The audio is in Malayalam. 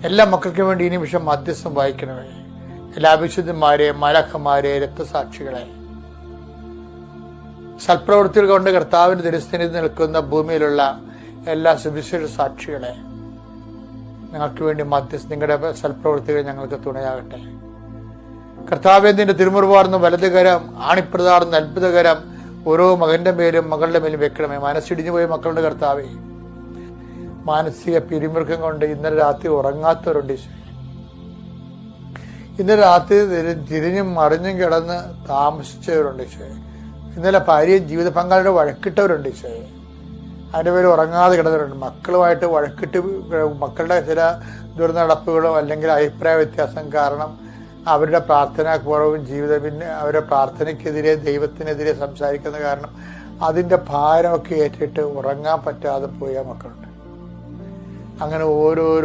എല്ലാ മക്കൾക്കും വേണ്ടി ഈ നിമിഷം മധ്യസ്ഥം വായിക്കണമേ. എല്ലാ വിശുദ്ധന്മാരെ, മലക്കന്മാരെ, രക്തസാക്ഷികളെ, സൽപ്രവൃത്തികൾ കൊണ്ട് കർത്താവിന്റെ തിരുസന്നിധിയിൽ നിൽക്കുന്ന ഭൂമിയിലുള്ള എല്ലാ സുവിശേഷ സാക്ഷികളെ, ഞങ്ങൾക്ക് വേണ്ടി മധ്യസ്ഥ നിങ്ങളുടെ സൽപ്രവൃത്തികൾ ഞങ്ങൾക്ക് തുണയാകട്ടെ. കർത്താവേ, നിന്റെ തിരുമുറിവാർന്ന വലതുകരം, ആണിപ്രതാർന്ന അത്ഭുതകരം ഓരോ മകന്റെ മേലും മകളുടെ മേലും വെക്കണമേ. മനസ്സിടിഞ്ഞു പോയ മക്കളുടെ കർത്താവേ, മാനസിക പിരിമുറുക്കം കൊണ്ട് ഇന്നലെ രാത്രി ഉറങ്ങാത്തവരുണ്ട് ഈശോയെ. ഇന്നലെ രാത്രി തിരിഞ്ഞും മറിഞ്ഞും കിടന്ന് താമസിച്ചവരുണ്ട് ഈശോയെ. ഇന്നലെ ഭാര്യയും ജീവിത പങ്കാളിയുടെ വഴക്കിട്ടവരുണ്ട് ഈശോയെ. അതിൻ്റെ പേര് ഉറങ്ങാതെ കിടന്നവരുണ്ട്. മക്കളുമായിട്ട് വഴക്കിട്ട് മക്കളുടെ ചില ദുർനടപ്പുകളോ അല്ലെങ്കിൽ അഭിപ്രായ വ്യത്യാസം കാരണം അവരുടെ പ്രാർത്ഥനാക്കുറവും പിന്നെ അവരുടെ പ്രാർത്ഥനയ്ക്കെതിരെ ദൈവത്തിനെതിരെ സംസാരിക്കുന്ന കാരണം അതിൻ്റെ ഭാരമൊക്കെ ഏറ്റിട്ട് ഉറങ്ങാൻ പറ്റാതെ പോയ മക്കളുണ്ട്. അങ്ങനെ ഓരോരോ